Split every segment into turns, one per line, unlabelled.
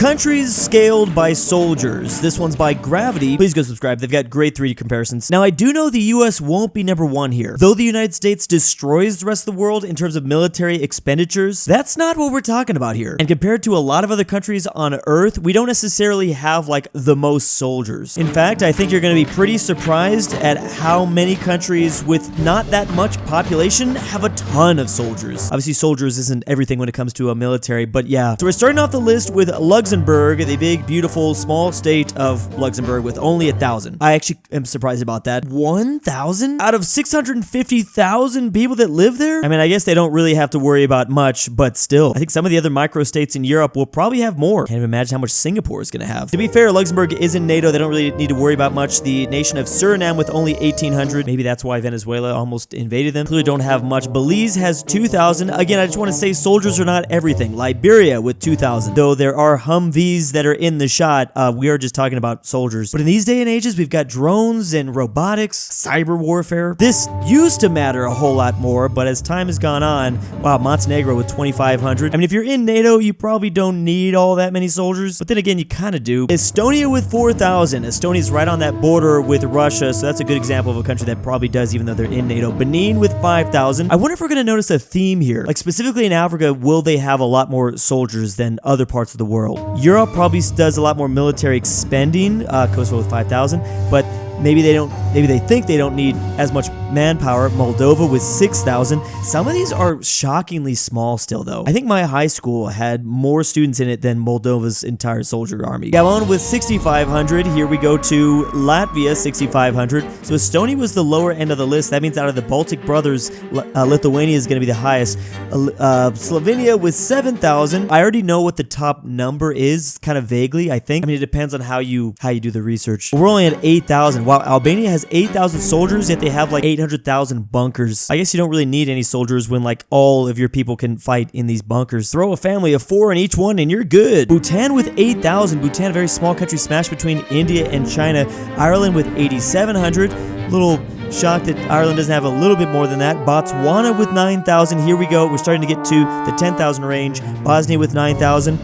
Countries scaled by soldiers. This one's by Gravity. Please go subscribe. They've got great 3D comparisons. Now, I do know the US won't be number one here. Though the United States destroys the rest of the world in terms of military expenditures, that's not what we're talking about here. And compared to a lot of other countries on Earth, we don't necessarily have like the most soldiers. In fact, I think you're going to be pretty surprised at how many countries with not that much population have a ton of soldiers. Obviously, soldiers isn't everything when it comes to a military, but yeah. So we're starting off the list with Luxembourg, the big, beautiful, small state of Luxembourg with only 1,000. I actually am surprised about that. 1,000 out of 650,000 people that live there? I mean, I guess they don't really have to worry about much, but still. I think some of the other microstates in Europe will probably have more. Can't even imagine how much Singapore is going to have. To be fair, Luxembourg is in NATO. They don't really need to worry about much. The nation of Suriname with only 1,800. Maybe that's why Venezuela almost invaded them. Clearly don't have much. Belize has 2,000. Again, I just want to say soldiers are not everything. Liberia with 2,000. Though there are Humvees that are in the shot, we are just talking about soldiers. But in these day and ages, we've got drones and robotics, cyber warfare. This used to matter a whole lot more, but as time has gone on, wow, Montenegro with 2,500. I mean, if you're in NATO, you probably don't need all that many soldiers, but then again, you kind of do. Estonia with 4,000. Estonia's right on that border with Russia, so that's a good example of a country that probably does, even though they're in NATO. Benin with 5,000. I wonder if we're going to notice a theme here. Like specifically in Africa, will they have a lot more soldiers than other parts of the world? Europe probably does a lot more military expending, Kosovo with 5,000, but maybe they think they don't need as much manpower. Moldova with 6,000. Some of these are shockingly small still, though. I think my high school had more students in it than Moldova's entire soldier army. Gabon with 6,500. Here we go to Latvia, 6,500. So Estonia was the lower end of the list. That means out of the Baltic brothers, Lithuania is going to be the highest. Slovenia with 7,000. I already know what the top number is, kind of vaguely, I think. I mean, it depends on how you do the research. We're only at 8,000. Wow, Albania has 8,000 soldiers, yet they have like 800,000 bunkers. I guess you don't really need any soldiers when like all of your people can fight in these bunkers. Throw a family of 4 in each one and you're good. Bhutan with 8,000. Bhutan, a very small country smashed between India and China. Ireland with 8,700. Little shocked that Ireland doesn't have a little bit more than that. Botswana with 9,000. Here we go. We're starting to get to the 10,000 range. Bosnia with 9,000.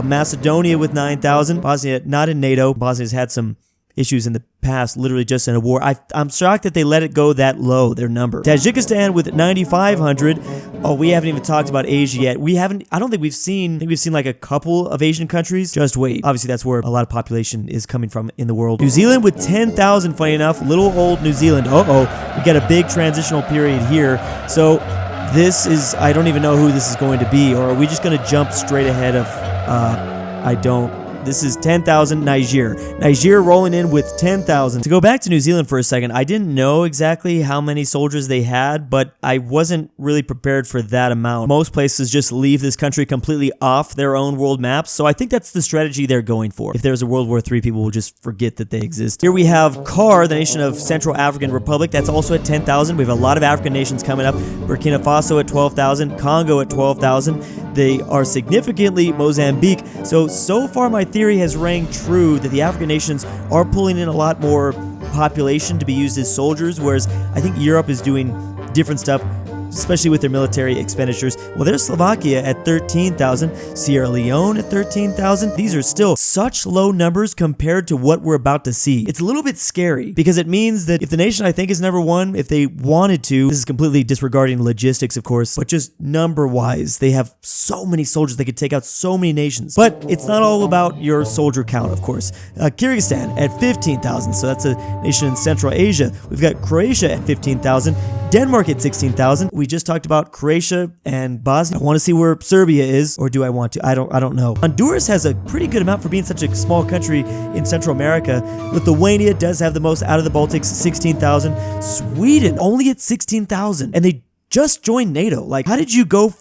Macedonia with 9,000. Bosnia not in NATO. Bosnia's had some issues in the past, literally just in a war. I'm shocked that they let it go that low, their number. Tajikistan with 9,500. Oh, we haven't even talked about Asia yet. I think we've seen like a couple of Asian countries. Just wait. Obviously, that's where a lot of population is coming from in the world. New Zealand with 10,000, funny enough. Little old New Zealand. We got a big transitional period here. So this is, I don't even know who this is going to be, or are we just going to jump straight ahead of, I don't. This is 10,000 Niger. Niger rolling in with 10,000. To go back to New Zealand for a second, I didn't know exactly how many soldiers they had, but I wasn't really prepared for that amount. Most places just leave this country completely off their own world maps, so I think that's the strategy they're going for. If there's a World War III, people will just forget that they exist. Here we have CAR, the nation of Central African Republic. That's also at 10,000. We have a lot of African nations coming up. Burkina Faso at 12,000. Congo at 12,000. They are significantly Mozambique. So far my theory has rang true that the African nations are pulling in a lot more population to be used as soldiers, whereas I think Europe is doing different stuff, especially with their military expenditures. Well, there's Slovakia at 13,000, Sierra Leone at 13,000. These are still such low numbers compared to what we're about to see. It's a little bit scary because it means that if the nation I think is number one, if they wanted to, this is completely disregarding logistics, of course, but just number-wise, they have so many soldiers, they could take out so many nations. But it's not all about your soldier count, of course. Kyrgyzstan at 15,000, so that's a nation in Central Asia. We've got Croatia at 15,000, Denmark at 16,000. We just talked about Croatia and Bosnia. I want to see where Serbia is, or do I want to? I don't know. Honduras has a pretty good amount for being such a small country in Central America. Lithuania does have the most out of the Baltics, 16,000. Sweden only at 16,000, and they just joined NATO. Like, how did you go?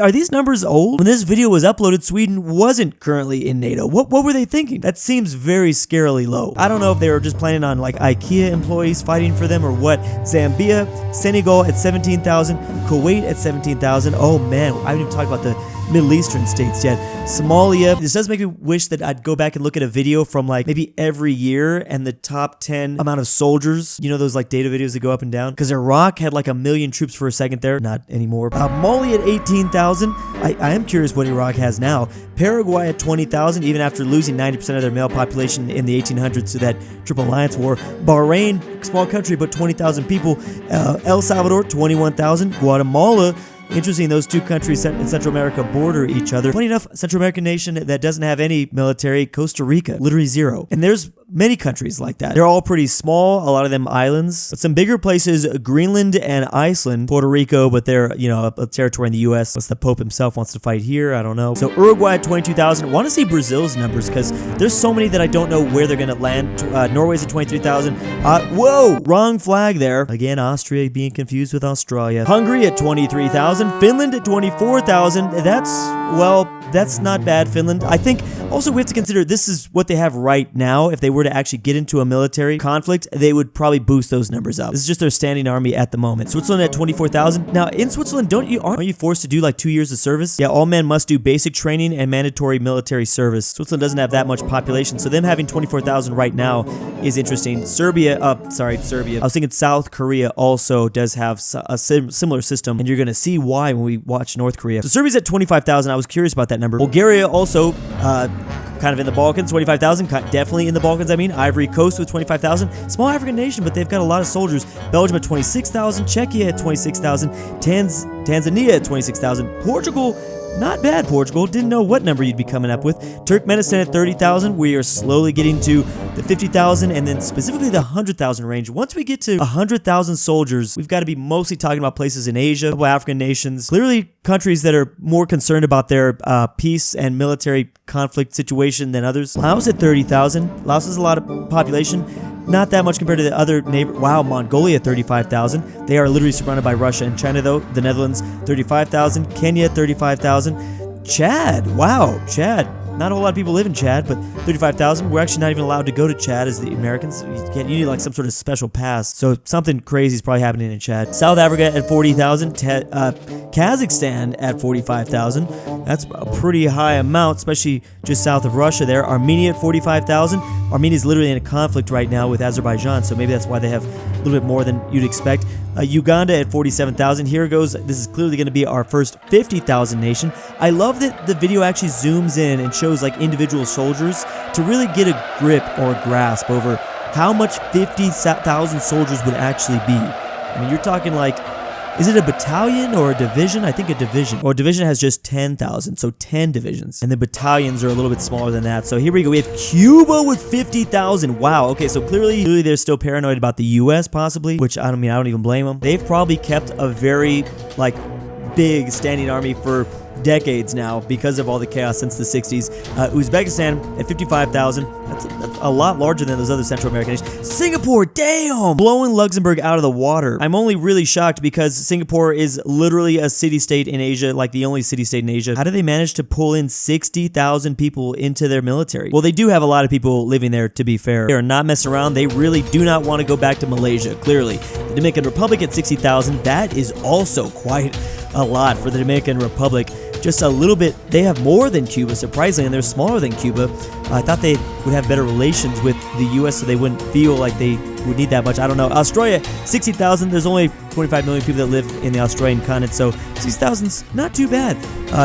Are these numbers old? When this video was uploaded, Sweden wasn't currently in NATO. What were they thinking? That seems very scarily low. I don't know if they were just planning on like IKEA employees fighting for them or what. Zambia, Senegal at 17,000, Kuwait at 17,000. Oh man, I haven't even talked about the Middle Eastern states yet. Somalia, this does make me wish that I'd go back and look at a video from like maybe every year and the top 10 amount of soldiers. You know those like data videos that go up and down? Because Iraq had like 1 million troops for a second there. Not anymore. Mali at 18,000. I am curious what Iraq has now. Paraguay at 20,000, even after losing 90% of their male population in the 1800s to that Triple Alliance War. Bahrain, small country, but 20,000 people. El Salvador, 21,000. Guatemala, interesting, those two countries in Central America border each other. Funny enough, Central American nation that doesn't have any military, Costa Rica, literally 0. And there's many countries like that. They're all pretty small, a lot of them islands. But some bigger places, Greenland and Iceland, Puerto Rico, but they're, you know, a territory in the U.S. Unless the Pope himself wants to fight here, I don't know. So Uruguay at 22,000. I want to see Brazil's numbers because there's so many that I don't know where they're going to land. Norway's at 23,000. Whoa, wrong flag there. Again, Austria being confused with Australia. Hungary at 23,000. Finland at 24,000. That's not bad, Finland. I think also we have to consider this is what they have right now. If they were to actually get into a military conflict, they would probably boost those numbers up. This is just their standing army at the moment. Switzerland at 24,000. Now, in Switzerland, aren't you forced to do like 2 years of service? Yeah, all men must do basic training and mandatory military service. Switzerland doesn't have that much population, so them having 24,000 right now is interesting. Serbia. I was thinking South Korea also does have a similar system, and you're going to see why when we watch North Korea. So Serbia's at 25,000. I was curious about that number. Bulgaria also kind of in the Balkans, 25,000, definitely in the Balkans, I mean. Ivory Coast with 25,000. Small African nation, but they've got a lot of soldiers. Belgium at 26,000. Czechia at 26,000. Tanzania at 26,000. Portugal, not bad, Portugal. Didn't know what number you'd be coming up with. Turkmenistan at 30,000. We are slowly getting to the 50,000 and then specifically the 100,000 range. Once we get to 100,000 soldiers, we've got to be mostly talking about places in Asia, a couple African nations, clearly countries that are more concerned about their peace and military conflict situation than others. Laos at 30,000. Laos has a lot of population. Not that much compared to the other neighbor. Wow, Mongolia 35,000. They are literally surrounded by Russia and China though. The Netherlands 35,000. Kenya 35,000. Chad. Wow, Chad. Not a whole lot of people live in Chad, but 35,000. We're actually not even allowed to go to Chad as the Americans. You need like some sort of special pass. So something crazy is probably happening in Chad. South Africa at 40,000. Kazakhstan at 45,000. That's a pretty high amount, especially just south of Russia there. Armenia at 45,000. Armenia is literally in a conflict right now with Azerbaijan, so maybe that's why they have a little bit more than you'd expect. Uganda at 47,000. Here goes. This is clearly going to be our first 50,000 nation. I love that the video actually zooms in and shows like individual soldiers to really get a grip or a grasp over how much 50,000 soldiers would actually be. I mean, you're talking like, is it a battalion or a division? I think a division. Or a division has just 10,000, so 10 divisions. And the battalions are a little bit smaller than that. So here we go. We have Cuba with 50,000. Wow. Okay, so clearly they're still paranoid about the U.S. possibly, which I don't even blame them. They've probably kept a very, like, big standing army for decades now because of all the chaos since the 60s. Uzbekistan at 55,000. That's a lot larger than those other Central American nations. Singapore, damn! Blowing Luxembourg out of the water. I'm only really shocked because Singapore is literally a city-state in Asia, like the only city-state in Asia. How did they manage to pull in 60,000 people into their military? Well, they do have a lot of people living there, to be fair. They are not messing around. They really do not want to go back to Malaysia, clearly. The Dominican Republic at 60,000. That is also quite a lot for the Dominican Republic. Just a little bit. They have more than Cuba, surprisingly, and they're smaller than Cuba. I thought they would have better relations with the U.S. so they wouldn't feel like they would need that much. I don't know. Australia, 60,000. There's only 25 million people that live in the Australian continent, so 60,000's not too bad.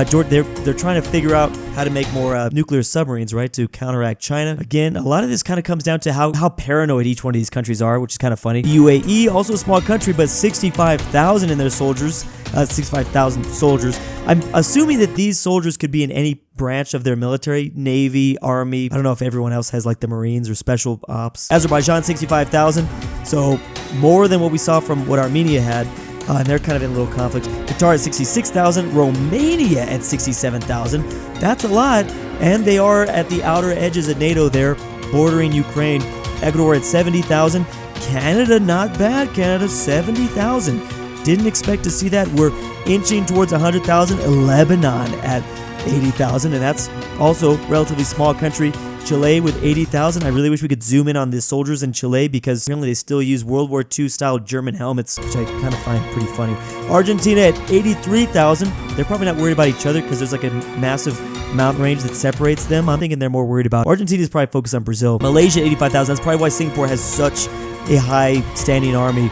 They're trying to figure out how to make more nuclear submarines, right, to counteract China. Again, a lot of this kind of comes down to how paranoid each one of these countries are, which is kind of funny. The UAE, also a small country, but 65,000 in their soldiers. 65,000 soldiers. I'm assuming that these soldiers could be in any branch of their military, Navy, Army. I don't know if everyone else has like the Marines or Special Ops. Azerbaijan, 65,000. So more than what we saw from what Armenia had. And they're kind of in a little conflict. Qatar at 66,000. Romania at 67,000. That's a lot. And they are at the outer edges of NATO there, bordering Ukraine. Ecuador at 70,000. Canada, not bad. Canada, 70,000. Didn't expect to see that. We're inching towards 100,000. Lebanon at 80,000, and that's also a relatively small country. Chile with 80,000. I really wish we could zoom in on the soldiers in Chile because apparently they still use World War II style German helmets, which I kind of find pretty funny. Argentina at 83,000. They're probably not worried about each other because there's like a massive mountain range that separates them. I'm thinking they're more worried about Argentina is probably focused on Brazil. Malaysia 85,000. That's probably why Singapore has such a high standing army.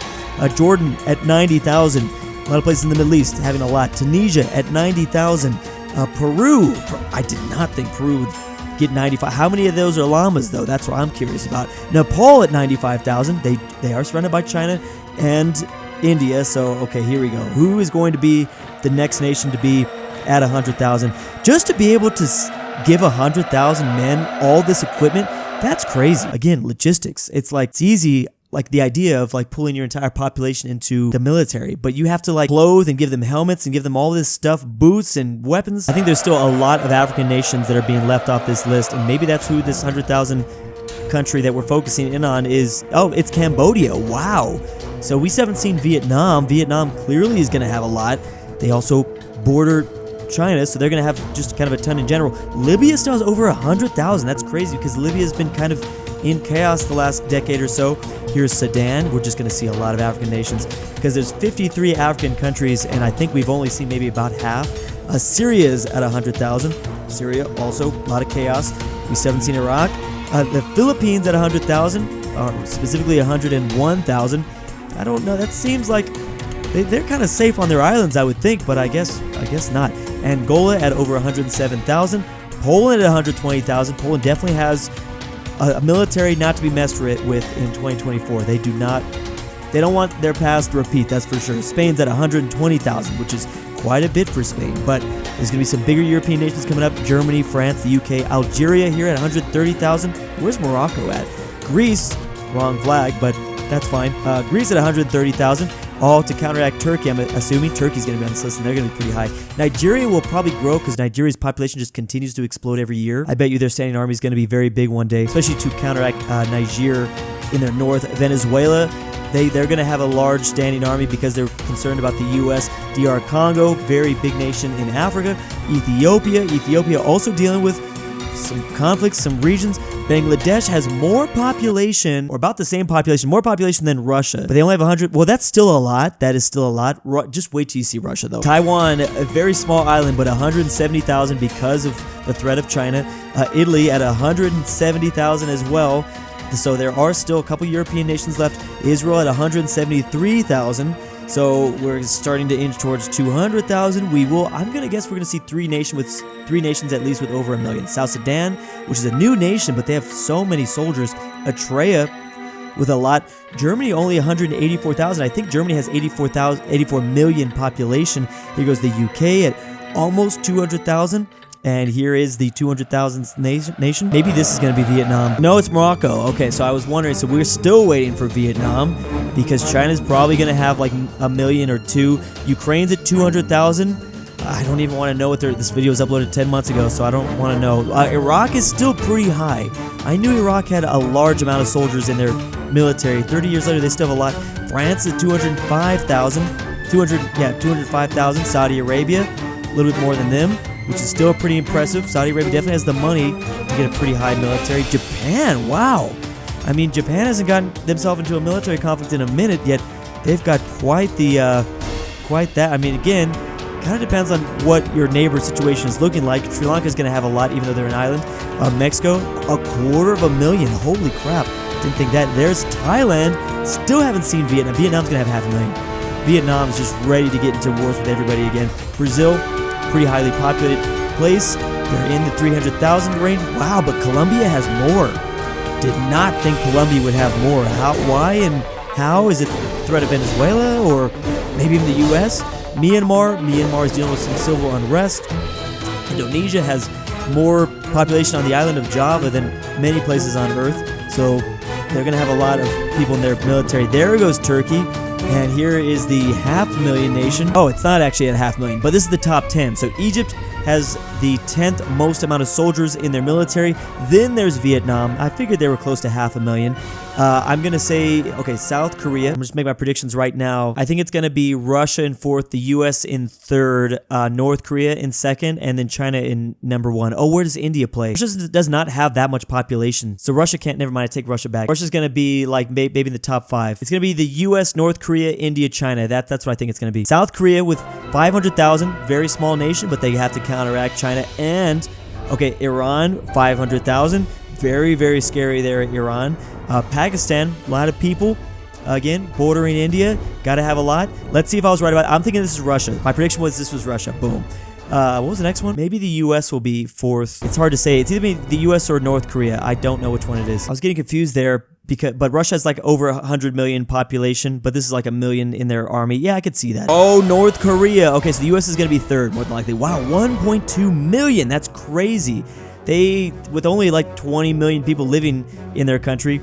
Jordan at 90,000. A lot of places in the Middle East having a lot. Tunisia at 90,000. Peru. I did not think Peru would get 95. How many of those are llamas, though? That's what I'm curious about. Nepal at 95,000. They are surrounded by China and India. So, okay, here we go. Who is going to be the next nation to be at 100,000? Just to be able to give 100,000 men all this equipment, that's crazy. Again, logistics. It's like, it's easy. Like the idea of like pulling your entire population into the military, but you have to like clothe and give them helmets and give them all this stuff, boots and weapons. I think there's still a lot of African nations that are being left off this list, and maybe that's who this 100,000 country that we're focusing in on is. Oh, it's Cambodia. Wow. So we haven't seen Vietnam. Vietnam clearly is going to have a lot. They also border China, so they're going to have just kind of a ton in general. Libya still has over 100,000. That's crazy because Libya has been kind of in chaos the last decade or so. Here's Sudan. We're just going to see a lot of African nations because there's 53 African countries, and I think we've only seen maybe about half. Syria is at 100,000. Syria also a lot of chaos. We haven't seen Iraq. The Philippines at 100,000, or specifically 101,000. I don't know. That seems like they're kind of safe on their islands, I would think, but I guess not. Angola at over 107,000. Poland at 120,000. Poland definitely has a military not to be messed with in 2024. They don't want their past to repeat, that's for sure. Spain's at 120,000, which is quite a bit for Spain, but there's going to be some bigger European nations coming up. Germany, France, the UK, Algeria here at 130,000. Where's Morocco at? Greece, wrong flag, but that's fine. Greece at 130,000. All to counteract Turkey. I'm assuming Turkey's going to be on this list, and they're going to be pretty high. Nigeria will probably grow because Nigeria's population just continues to explode every year. I bet you their standing army is going to be very big one day, especially to counteract Niger in their north. Venezuela, they're going to have a large standing army because they're concerned about the U.S. DR Congo, very big nation in Africa. Ethiopia also dealing with some conflicts, some regions. Bangladesh has more population, or about the same population, more population than Russia, but they only have 100. Well, that's still a lot. That is still a lot. Just wait till you see Russia, though. Taiwan, a very small island, but 170,000 because of the threat of China. Italy at 170,000 as well. So there are still a couple European nations left. Israel at 173,000. So we're starting to inch towards 200,000. I'm going to guess we're going to see three nations at least with over 1 million. South Sudan, which is a new nation, but they have so many soldiers. Eritrea with a lot. Germany only 184,000. I think Germany has 84 million population. Here goes the UK at almost 200,000. And here is the 200,000th nation. Maybe this is going to be Vietnam. No, it's Morocco. Okay, so I was wondering. So we're still waiting for Vietnam because China's probably going to have like 1 million or 2. Ukraine's at 200,000. I don't even want to know what this video was uploaded 10 months ago, so I don't want to know. Iraq is still pretty high. I knew Iraq had a large amount of soldiers in their military. 30 years later, they still have a lot. France at 205,000. 205,000. Saudi Arabia, a little bit more than them, which is still pretty impressive. Saudi Arabia definitely has the money to get a pretty high military. Japan, wow. I mean, Japan hasn't gotten themselves into a military conflict in a minute, yet they've got quite that. I mean, again, kind of depends on what your neighbor situation is looking like. Sri Lanka is going to have a lot, even though they're an island. Mexico, 250,000. Holy crap. Didn't think that. There's Thailand. Still haven't seen Vietnam. Vietnam's going to have 500,000. Vietnam is just ready to get into wars with everybody again. Brazil, pretty highly populated place. They're in the 300,000 range. Wow, but Colombia has more. Did not think Colombia would have more. Why and how? Is it the threat of Venezuela or maybe even the U.S.? Myanmar is dealing with some civil unrest. Indonesia has more population on the island of Java than many places on Earth. So they're going to have a lot of people in their military. There goes Turkey. And here is the 500,000 nation. Oh, it's not actually at 500,000, but this is the top 10. So Egypt has the 10th most amount of soldiers in their military. Then there's Vietnam. I figured they were close to 500,000. I'm going to say, okay, South Korea. I'm just making my predictions right now. I think it's going to be Russia in 4th, the U.S. in 3rd, North Korea in 2nd, and then China in number 1. Oh, where does India play? Russia does not have that much population, so Russia can't, never mind, I take Russia back. Russia's going to be like maybe in the top 5. It's going to be the U.S., North Korea, India, China. That's what I think it's going to be. South Korea with 500,000, very small nation, but they have to counteract China. And, okay, Iran, 500,000. Very, very scary there at Iran. Pakistan, a lot of people. Again, bordering India. Got to have a lot. Let's see if I was right about it. I'm thinking this is Russia. My prediction was this was Russia. Boom. What was the next one? Maybe the U.S. will be 4th. It's hard to say. It's either the U.S. or North Korea. I don't know which one it is. I was getting confused there. But Russia has like over 100 million population, but this is like 1 million in their army. Yeah, I could see that. Oh, North Korea. Okay, so the U.S. is going to be 3rd, more than likely. Wow, 1.2 million. That's crazy. With only like 20 million people living in their country,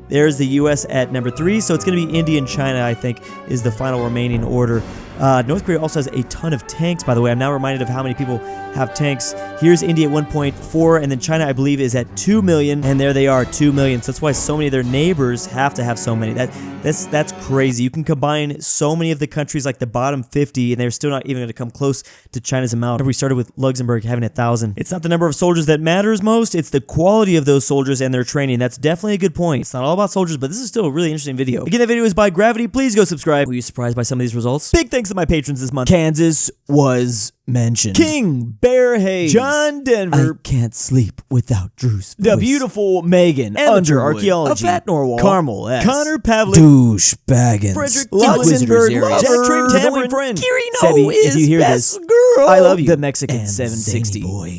there's the U.S. at number 3. So it's going to be India and China, I think, is the final remaining order. North Korea also has a ton of tanks, by the way. I'm now reminded of how many people have tanks. Here's India at 1.4, and then China, I believe, is at 2 million, and there they are, 2 million. So that's why so many of their neighbors have to have so many. That's crazy. You can combine so many of the countries, like the bottom 50, and they're still not even going to come close to China's amount. We started with Luxembourg having 1,000. It's not the number of soldiers that matters most, it's the quality of those soldiers and their training. That's definitely a good point. It's not all about soldiers, but this is still a really interesting video. Again, that video is by Gravity. Please go subscribe. Were you surprised by some of these results? Big thanks to my patrons this month. Kansas was mentioned. KingBearHaze. JohnDenver. I can't sleep without Drew's voice. DaBeautiful-MEGAN-Underwood. Archaeology. aPhatNarwhal. Carmel Saida. Pavlik. DOOCHBAGGINS.
Fredrik
LuxembourgLover.
Tambre.
Friend.
KirinoIsBestGirl.
If you hear this, I love you.
The Mexican
and
760.
ZaneyBoi.